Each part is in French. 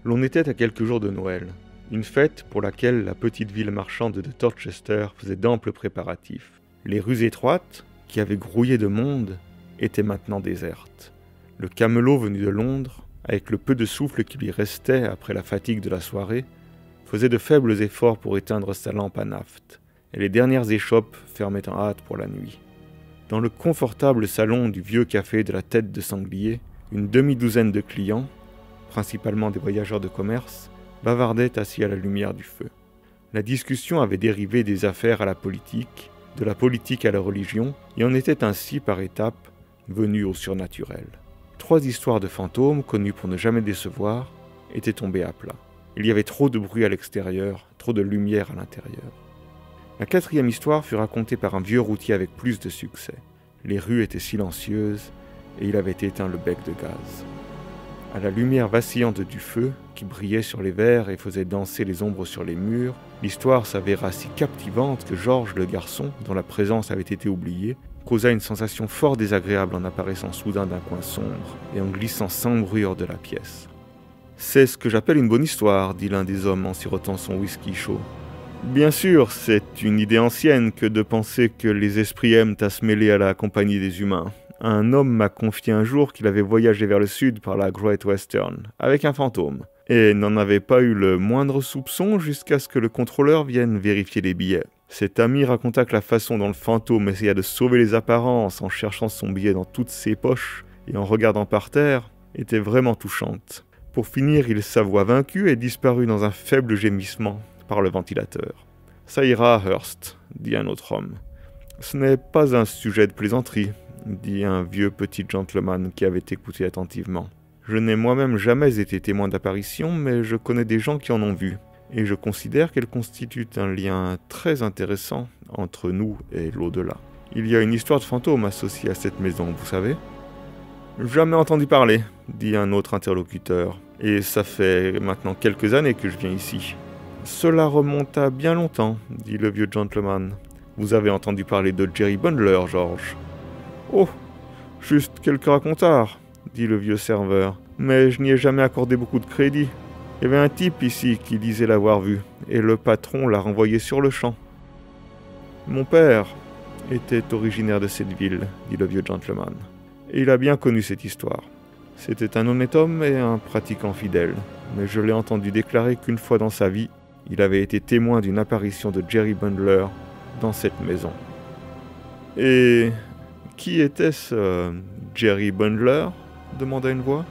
L'on était à quelques jours de Noël, une fête pour laquelle la petite ville marchande de Dorchester faisait d'amples préparatifs. Les rues étroites, qui avaient grouillé de monde, étaient maintenant désertes. Le camelot venu de Londres, avec le peu de souffle qui lui restait après la fatigue de la soirée, faisait de faibles efforts pour éteindre sa lampe à naphte, et les dernières échoppes fermaient en hâte pour la nuit. Dans le confortable salon du vieux café de la Tête de Sanglier, une demi-douzaine de clients, principalement des voyageurs de commerce, bavardaient assis à la lumière du feu. La discussion avait dérivé des affaires à la politique, de la politique à la religion, et en était ainsi par étapes venu au surnaturel. 3 histoires de fantômes, connues pour ne jamais décevoir, étaient tombées à plat. Il y avait trop de bruit à l'extérieur, trop de lumière à l'intérieur. La 4e histoire fut racontée par un vieux routier avec plus de succès. Les rues étaient silencieuses, et il avait éteint le bec de gaz. À la lumière vacillante du feu, qui brillait sur les verres et faisait danser les ombres sur les murs, l'histoire s'avéra si captivante que George, le garçon, dont la présence avait été oubliée, causa une sensation fort désagréable en apparaissant soudain d'un coin sombre et en glissant sans bruit hors de la pièce. « C'est ce que j'appelle une bonne histoire, » dit l'un des hommes en sirotant son whisky chaud. « Bien sûr, c'est une idée ancienne que de penser que les esprits aiment à se mêler à la compagnie des humains. Un homme m'a confié un jour qu'il avait voyagé vers le sud par la Great Western, avec un fantôme, et n'en avait pas eu le moindre soupçon jusqu'à ce que le contrôleur vienne vérifier les billets. Cet ami raconta que la façon dont le fantôme essaya de sauver les apparences en cherchant son billet dans toutes ses poches et en regardant par terre était vraiment touchante. Pour finir, il s'avoua vaincu et disparut dans un faible gémissement par le ventilateur. « Ça ira, Hurst, » dit un autre homme. « Ce n'est pas un sujet de plaisanterie, » dit un vieux petit gentleman qui avait écouté attentivement. « Je n'ai moi-même jamais été témoin d'apparition, mais je connais des gens qui en ont vu, et je considère qu'elles constituent un lien très intéressant entre nous et l'au-delà. Il y a une histoire de fantôme associée à cette maison, vous savez ? » « Jamais entendu parler, » dit un autre interlocuteur, « et ça fait maintenant quelques années que je viens ici. »« Cela remonte à bien longtemps, » dit le vieux gentleman. « Vous avez entendu parler de Jerry Bundler, George ? »« Oh, juste quelques racontards, » dit le vieux serveur, « mais je n'y ai jamais accordé beaucoup de crédit. Il y avait un type ici qui disait l'avoir vu, et le patron l'a renvoyé sur le champ. »« Mon père était originaire de cette ville, » dit le vieux gentleman. Et il a bien connu cette histoire. C'était un honnête homme et un pratiquant fidèle, mais je l'ai entendu déclarer qu'une fois dans sa vie, il avait été témoin d'une apparition de Jerry Bundler dans cette maison. Et qui était ce Jerry Bundler ? Demanda une voix.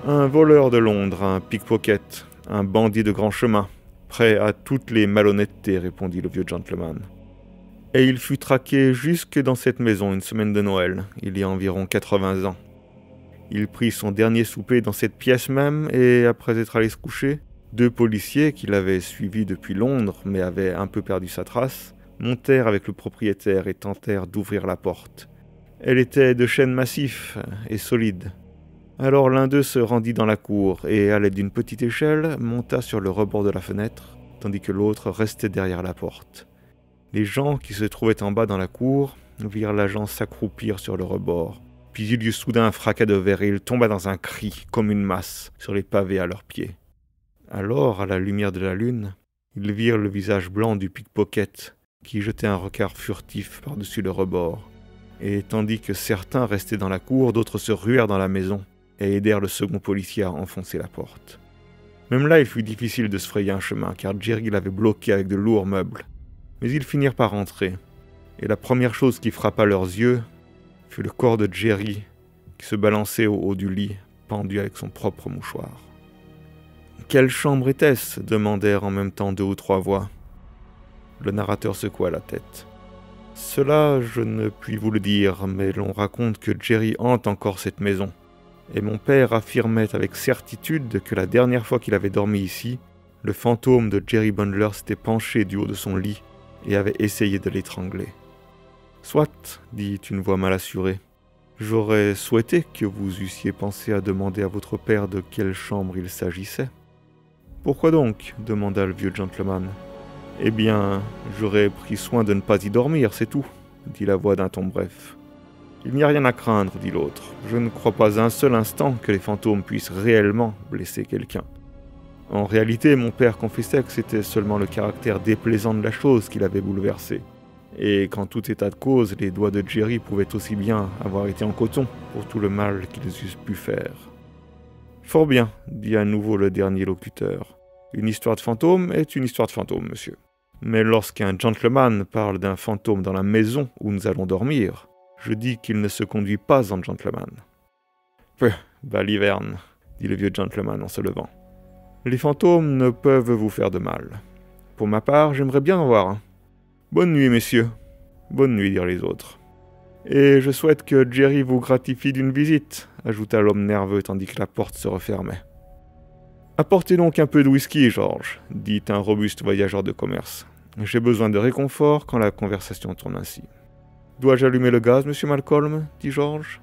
Un voleur de Londres, un pickpocket, un bandit de grand chemin, prêt à toutes les malhonnêtetés, répondit le vieux gentleman. Et il fut traqué jusque dans cette maison une semaine de Noël, il y a environ 80 ans. Il prit son dernier souper dans cette pièce même et, après être allé se coucher, 2 policiers qui l'avaient suivi depuis Londres mais avaient un peu perdu sa trace, montèrent avec le propriétaire et tentèrent d'ouvrir la porte. Elle était de chêne massif et solide. Alors l'un d'eux se rendit dans la cour et, à l'aide d'une petite échelle, monta sur le rebord de la fenêtre, tandis que l'autre restait derrière la porte. Les gens qui se trouvaient en bas dans la cour virent l'agent s'accroupir sur le rebord. Puis il y eut soudain un fracas de verre et il tomba dans un cri, comme une masse, sur les pavés à leurs pieds. Alors, à la lumière de la lune, ils virent le visage blanc du pickpocket qui jetait un regard furtif par-dessus le rebord. Et tandis que certains restaient dans la cour, d'autres se ruèrent dans la maison et aidèrent le second policier à enfoncer la porte. Même là, il fut difficile de se frayer un chemin, car Jerry l'avait bloqué avec de lourds meubles. Mais ils finirent par rentrer, et la première chose qui frappa leurs yeux fut le corps de Jerry qui se balançait au haut du lit, pendu avec son propre mouchoir. « Quelle chambre était-ce » demandèrent en même temps 2 ou 3 voix. Le narrateur secoua la tête. « Cela, je ne puis vous le dire, mais l'on raconte que Jerry hante encore cette maison. Et mon père affirmait avec certitude que la dernière fois qu'il avait dormi ici, le fantôme de Jerry Bundler s'était penché du haut de son lit et avait essayé de l'étrangler. « Soit, dit une voix mal assurée, j'aurais souhaité que vous eussiez pensé à demander à votre père de quelle chambre il s'agissait. »« Pourquoi donc » demanda le vieux gentleman. « Eh bien, j'aurais pris soin de ne pas y dormir, c'est tout, » dit la voix d'un ton bref. « Il n'y a rien à craindre, dit l'autre. Je ne crois pas un seul instant que les fantômes puissent réellement blesser quelqu'un. En réalité, mon père confessait que c'était seulement le caractère déplaisant de la chose qui l'avait bouleversé. Et qu'en tout état de cause, les doigts de Jerry pouvaient aussi bien avoir été en coton pour tout le mal qu'ils eussent pu faire. « Fort bien, dit à nouveau le dernier locuteur. Une histoire de fantôme est une histoire de fantôme, monsieur. Mais lorsqu'un gentleman parle d'un fantôme dans la maison où nous allons dormir, je dis qu'il ne se conduit pas en gentleman. »« Peu, baliverne, dit le vieux gentleman en se levant. Les fantômes ne peuvent vous faire de mal. Pour ma part, j'aimerais bien en voir un. Bonne nuit, messieurs. Bonne nuit, dirent les autres. Et je souhaite que Jerry vous gratifie d'une visite, ajouta l'homme nerveux tandis que la porte se refermait. Apportez donc un peu de whisky, George, dit un robuste voyageur de commerce. J'ai besoin de réconfort quand la conversation tourne ainsi. Dois-je allumer le gaz, monsieur Malcolm, dit George.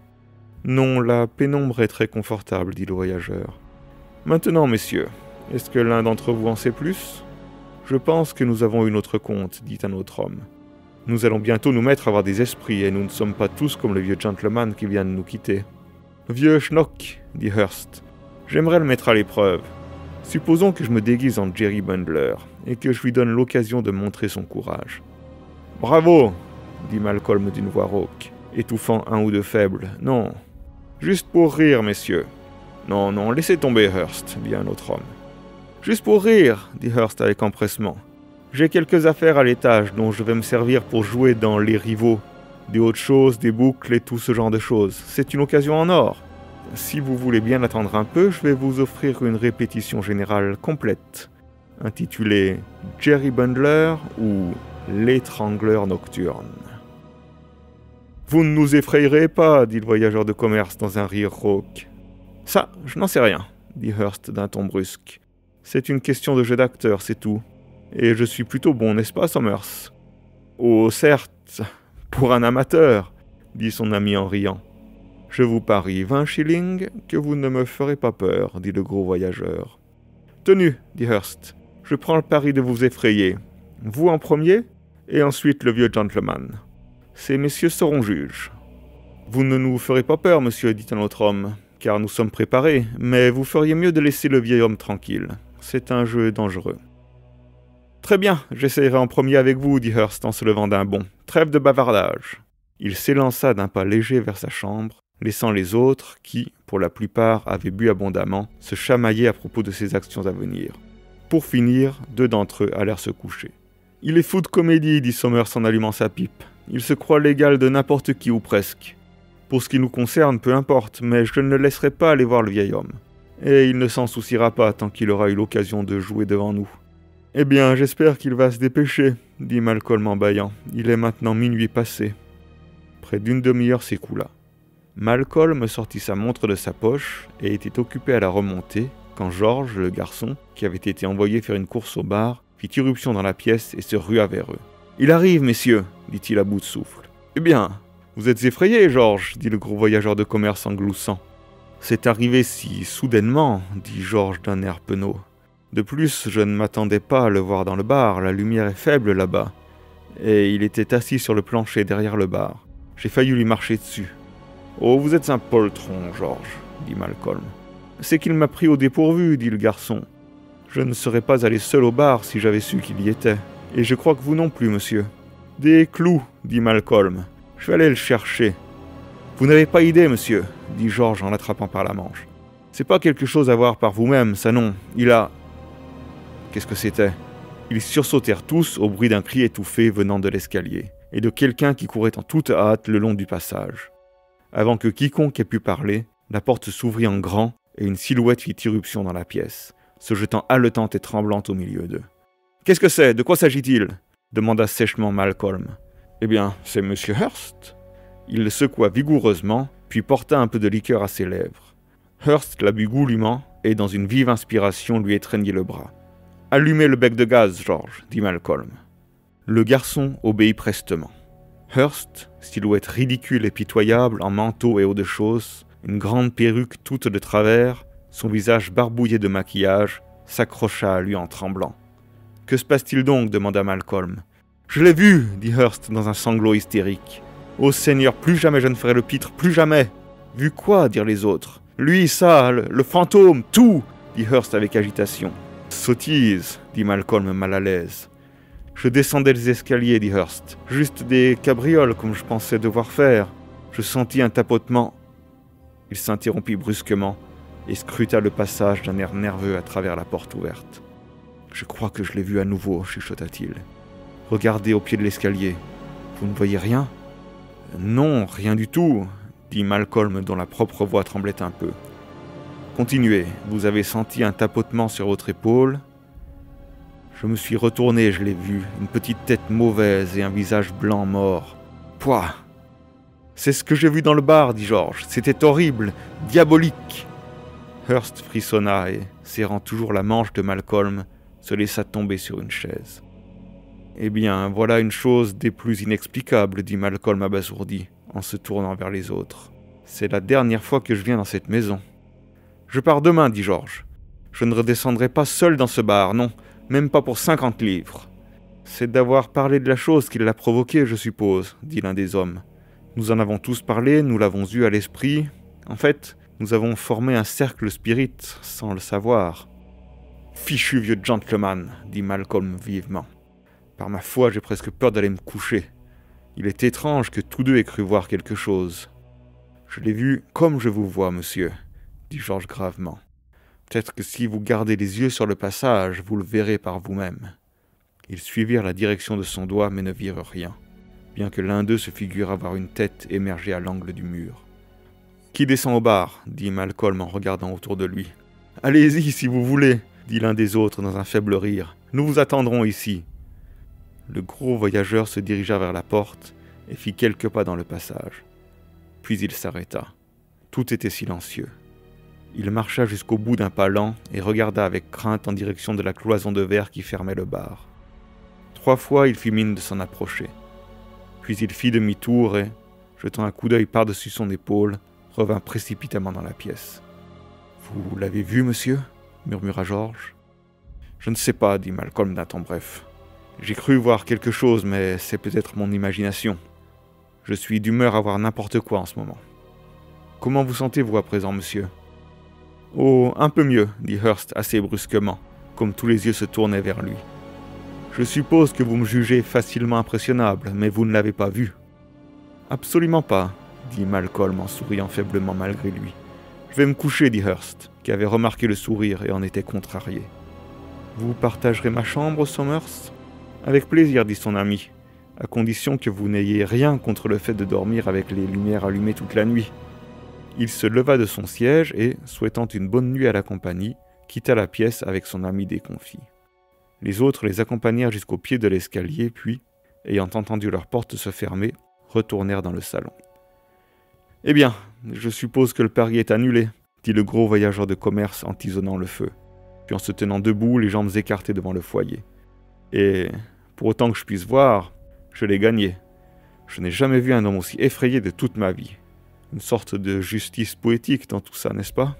Non, la pénombre est très confortable, dit le voyageur. Maintenant, messieurs, est-ce que l'un d'entre vous en sait plus? Je pense que nous avons une autre compte, dit un autre homme. Nous allons bientôt nous mettre à avoir des esprits, et nous ne sommes pas tous comme le vieux gentleman qui vient de nous quitter. Vieux schnock, dit Hearst. J'aimerais le mettre à l'épreuve. Supposons que je me déguise en Jerry Bundler, et que je lui donne l'occasion de montrer son courage. Bravo, dit Malcolm d'une voix rauque, étouffant un ou deux faibles. Non, juste pour rire, messieurs. Non, non, laissez tomber Hearst, dit un autre homme. Juste pour rire, dit Hearst avec empressement. J'ai quelques affaires à l'étage dont je vais me servir pour jouer dans Les Rivaux. Des hautes choses, des boucles et tout ce genre de choses. C'est une occasion en or. Si vous voulez bien attendre un peu, je vais vous offrir une répétition générale complète, intitulée Jerry Bundler ou L'étrangleur nocturne. Vous ne nous effrayerez pas, dit le voyageur de commerce dans un rire rauque. Ça, je n'en sais rien, dit Hearst d'un ton brusque. C'est une question de jeu d'acteur, c'est tout. Et je suis plutôt bon, n'est-ce pas, Somers? Oh, certes, pour un amateur, dit son ami en riant. Je vous parie 20 shillings que vous ne me ferez pas peur, dit le gros voyageur. Tenu, dit Hearst, je prends le pari de vous effrayer. Vous en premier, et ensuite le vieux gentleman. Ces messieurs seront juges. Vous ne nous ferez pas peur, monsieur, dit un autre homme, car nous sommes préparés, mais vous feriez mieux de laisser le vieil homme tranquille. C'est un jeu dangereux. Très bien, j'essayerai en premier avec vous, dit Hearst en se levant d'un bond. Trêve de bavardage. Il s'élança d'un pas léger vers sa chambre, laissant les autres, qui, pour la plupart, avaient bu abondamment, se chamailler à propos de ses actions à venir. Pour finir, 2 d'entre eux allèrent se coucher. « Il est fou de comédie, dit Somers en allumant sa pipe. Il se croit l'égal de n'importe qui ou presque. Pour ce qui nous concerne, peu importe, mais je ne le laisserai pas aller voir le vieil homme. Et il ne s'en souciera pas tant qu'il aura eu l'occasion de jouer devant nous. » « Eh bien, j'espère qu'il va se dépêcher, » dit Malcolm en bâillant. « Il est maintenant minuit passé. » Près d'une demi-heure s'écoula. Malcolm sortit sa montre de sa poche et était occupé à la remonter quand George, le garçon, qui avait été envoyé faire une course au bar, fit irruption dans la pièce et se rua vers eux. « Il arrive, messieurs, dit-il à bout de souffle. « Eh bien, vous êtes effrayés, George, dit le gros voyageur de commerce en gloussant. « C'est arrivé si soudainement, dit George d'un air penaud. De plus, je ne m'attendais pas à le voir dans le bar, la lumière est faible là-bas. Et il était assis sur le plancher derrière le bar. J'ai failli lui marcher dessus. « Oh, vous êtes un poltron, George, dit Malcolm. « C'est qu'il m'a pris au dépourvu, dit le garçon. Je ne serais pas allé seul au bar si j'avais su qu'il y était. Et je crois que vous non plus, monsieur. »« Des clous, dit Malcolm. Je vais aller le chercher. »« Vous n'avez pas idée, monsieur, dit George en l'attrapant par la manche. C'est pas quelque chose à voir par vous-même, ça non. Il a... » Qu'est-ce que c'était? Ils sursautèrent tous au bruit d'un cri étouffé venant de l'escalier, et de quelqu'un qui courait en toute hâte le long du passage. Avant que quiconque ait pu parler, la porte s'ouvrit en grand, et une silhouette fit irruption dans la pièce, se jetant haletante et tremblante au milieu d'eux. « Qu'est-ce que c'est? De quoi s'agit-il » demanda sèchement Malcolm. « Eh bien, c'est Monsieur Hearst. » Il le secoua vigoureusement, puis porta un peu de liqueur à ses lèvres. Hearst la but goulûment, et dans une vive inspiration lui étreignit le bras. « Allumez le bec de gaz, George, dit Malcolm. Le garçon obéit prestement. Hearst, silhouette ridicule et pitoyable en manteau et haut de chausse, une grande perruque toute de travers, son visage barbouillé de maquillage, s'accrocha à lui en tremblant. « Que se passe-t-il donc » demanda Malcolm. « Je l'ai vu » dit Hearst dans un sanglot hystérique. « Ô Seigneur, plus jamais je ne ferai le pitre, plus jamais !»« Vu quoi » dirent les autres. « Lui, ça, le fantôme, tout » dit Hearst avec agitation. « Sottise, dit Malcolm mal à l'aise. Je descendais les escaliers, dit Hearst. Juste des cabrioles comme je pensais devoir faire. Je sentis un tapotement. Il s'interrompit brusquement et scruta le passage d'un air nerveux à travers la porte ouverte. « Je crois que je l'ai vu à nouveau, chuchota-t-il. Regardez au pied de l'escalier. Vous ne voyez rien ?»« Non, rien du tout, » dit Malcolm dont la propre voix tremblait un peu. « Continuez, vous avez senti un tapotement sur votre épaule. » Je me suis retourné, je l'ai vu, une petite tête mauvaise et un visage blanc mort. « Pouah !»« C'est ce que j'ai vu dans le bar, » dit George. « C'était horrible, diabolique !» Hearst frissonna et, serrant toujours la manche de Malcolm, se laissa tomber sur une chaise. « Eh bien, voilà une chose des plus inexplicables, » dit Malcolm abasourdi, en se tournant vers les autres. « C'est la dernière fois que je viens dans cette maison. »« Je pars demain, » dit George. « Je ne redescendrai pas seul dans ce bar, non, même pas pour 50 livres. »« C'est d'avoir parlé de la chose qui l'a provoqué, je suppose, » dit l'un des hommes. « Nous en avons tous parlé, nous l'avons eu à l'esprit. En fait, nous avons formé un cercle spirit, sans le savoir. »« Fichu vieux gentleman, » dit Malcolm vivement. « Par ma foi, j'ai presque peur d'aller me coucher. Il est étrange que tous deux aient cru voir quelque chose. »« Je l'ai vu comme je vous vois, monsieur, » dit George gravement. « Peut-être que si vous gardez les yeux sur le passage, vous le verrez par vous-même. » Ils suivirent la direction de son doigt, mais ne virent rien, bien que l'un d'eux se figure avoir une tête émergée à l'angle du mur. « Qui descend au bar ?» dit Malcolm en regardant autour de lui. « Allez-y, si vous voulez, » dit l'un des autres dans un faible rire. « Nous vous attendrons ici. » Le gros voyageur se dirigea vers la porte et fit quelques pas dans le passage. Puis il s'arrêta. Tout était silencieux. Il marcha jusqu'au bout d'un pas lent et regarda avec crainte en direction de la cloison de verre qui fermait le bar. 3 fois, il fit mine de s'en approcher. Puis il fit demi-tour et, jetant un coup d'œil par-dessus son épaule, revint précipitamment dans la pièce. « Vous l'avez vu, monsieur ?» murmura George. « Je ne sais pas, » dit Malcolm d'un ton bref. « J'ai cru voir quelque chose, mais c'est peut-être mon imagination. Je suis d'humeur à voir n'importe quoi en ce moment. Comment vous sentez-vous à présent, monsieur ?»« Oh, un peu mieux, » dit Hearst assez brusquement, comme tous les yeux se tournaient vers lui. « Je suppose que vous me jugez facilement impressionnable, mais vous ne l'avez pas vu. »« Absolument pas, » dit Malcolm en souriant faiblement malgré lui. « Je vais me coucher, » dit Hearst, qui avait remarqué le sourire et en était contrarié. « Vous partagerez ma chambre, Somers ? » « Avec plaisir, » dit son ami, « à condition que vous n'ayez rien contre le fait de dormir avec les lumières allumées toute la nuit. » Il se leva de son siège et, souhaitant une bonne nuit à la compagnie, quitta la pièce avec son ami déconfit. Les autres les accompagnèrent jusqu'au pied de l'escalier, puis, ayant entendu leur porte se fermer, retournèrent dans le salon. « Eh bien, je suppose que le pari est annulé, » dit le gros voyageur de commerce en tisonnant le feu, puis en se tenant debout, les jambes écartées devant le foyer. « Et, pour autant que je puisse voir, je l'ai gagné. Je n'ai jamais vu un homme aussi effrayé de toute ma vie. Une sorte de justice poétique dans tout ça, n'est-ce pas ? »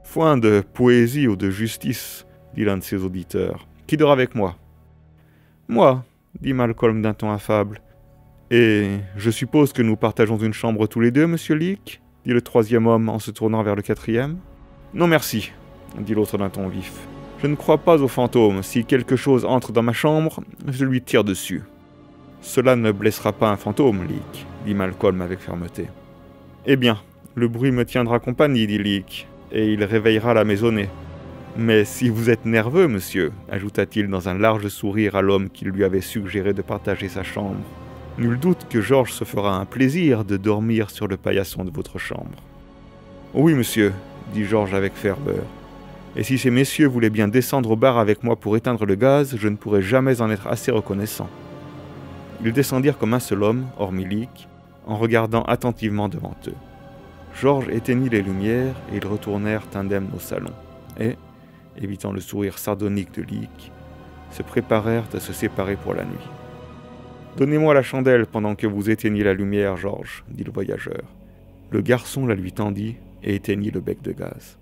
« Foin de poésie ou de justice, » dit l'un de ses auditeurs. « Qui dort avec moi ?»« Moi, » dit Malcolm d'un ton affable. « Et je suppose que nous partageons une chambre tous les deux, monsieur Leake ?» dit le troisième homme en se tournant vers le quatrième. « Non merci, » dit l'autre d'un ton vif. « Je ne crois pas aux fantômes. Si quelque chose entre dans ma chambre, je lui tire dessus. »« Cela ne blessera pas un fantôme, Leake, » dit Malcolm avec fermeté. « Eh bien, le bruit me tiendra compagnie, » dit Leake, « et il réveillera la maisonnée. Mais si vous êtes nerveux, monsieur, » ajouta-t-il dans un large sourire à l'homme qui lui avait suggéré de partager sa chambre, « nul doute que George se fera un plaisir de dormir sur le paillasson de votre chambre. »« Oui, monsieur, » dit George avec ferveur. « Et si ces messieurs voulaient bien descendre au bar avec moi pour éteindre le gaz, je ne pourrais jamais en être assez reconnaissant. » Ils descendirent comme un seul homme, hormis Leake, en regardant attentivement devant eux. George éteignit les lumières et ils retournèrent indemnes au salon, et, évitant le sourire sardonique de Leake, se préparèrent à se séparer pour la nuit. « Donnez-moi la chandelle pendant que vous éteignez la lumière, George, » dit le voyageur. Le garçon la lui tendit et éteignit le bec de gaz.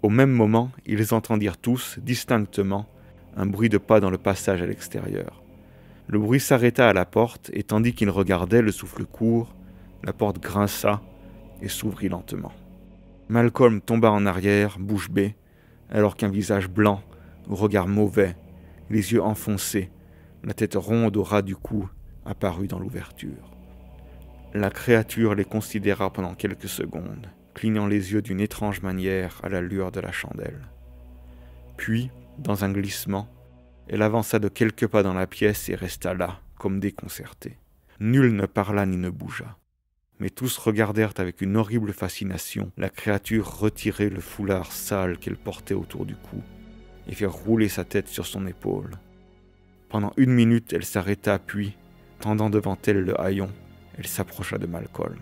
Au même moment, ils entendirent tous, distinctement, un bruit de pas dans le passage à l'extérieur. Le bruit s'arrêta à la porte, et tandis qu'ils regardaient, le souffle court, la porte grinça et s'ouvrit lentement. Malcolm tomba en arrière, bouche bée, alors qu'un visage blanc, au regard mauvais, les yeux enfoncés, la tête ronde au ras du cou, apparut dans l'ouverture. La créature les considéra pendant quelques secondes, clignant les yeux d'une étrange manière à la lueur de la chandelle. Puis, dans un glissement, elle avança de quelques pas dans la pièce et resta là, comme déconcertée. Nul ne parla ni ne bougea. Mais tous regardèrent avec une horrible fascination la créature retirer le foulard sale qu'elle portait autour du cou et faire rouler sa tête sur son épaule. Pendant 1 minute, elle s'arrêta, puis, tendant devant elle le haillon, elle s'approcha de Malcolm.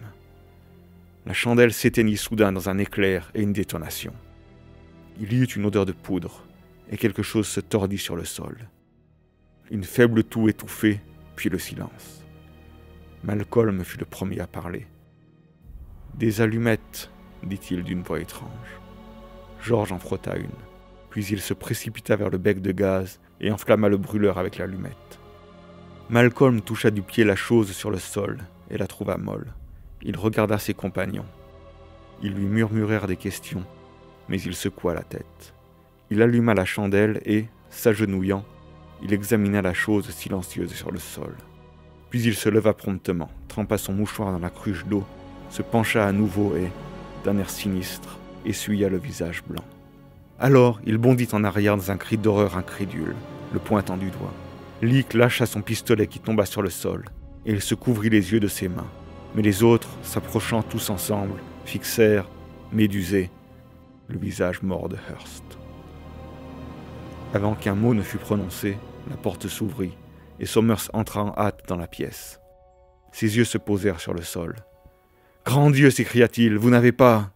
La chandelle s'éteignit soudain dans un éclair et une détonation. Il y eut une odeur de poudre, et quelque chose se tordit sur le sol. Une faible toux étouffée, puis le silence. Malcolm fut le premier à parler. « Des allumettes, dit-il d'une voix étrange. George en frotta une, puis il se précipita vers le bec de gaz et enflamma le brûleur avec l'allumette. Malcolm toucha du pied la chose sur le sol et la trouva molle. Il regarda ses compagnons. Ils lui murmurèrent des questions, mais il secoua la tête. Il alluma la chandelle et, s'agenouillant, il examina la chose silencieuse sur le sol. Puis il se leva promptement, trempa son mouchoir dans la cruche d'eau, se pencha à nouveau et, d'un air sinistre, essuya le visage blanc. Alors, il bondit en arrière dans un cri d'horreur incrédule, le pointant du doigt. Leek lâcha son pistolet qui tomba sur le sol, et il se couvrit les yeux de ses mains. Mais les autres, s'approchant tous ensemble, fixèrent, médusés, le visage mort de Hearst. Avant qu'un mot ne fût prononcé, la porte s'ouvrit, et Somers entra en hâte dans la pièce. Ses yeux se posèrent sur le sol. « Grand Dieu !» s'écria-t-il, « vous n'avez pas... »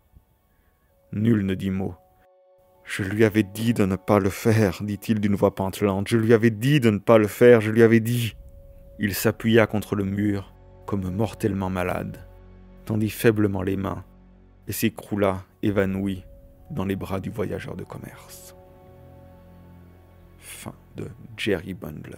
Nul ne dit mot. « Je lui avais dit de ne pas le faire, dit-il d'une voix pantelante. Je lui avais dit de ne pas le faire, je lui avais dit... » Il s'appuya contre le mur, comme mortellement malade, tendit faiblement les mains, et s'écroula, évanoui, dans les bras du voyageur de commerce. Fin de Jerry Bundler.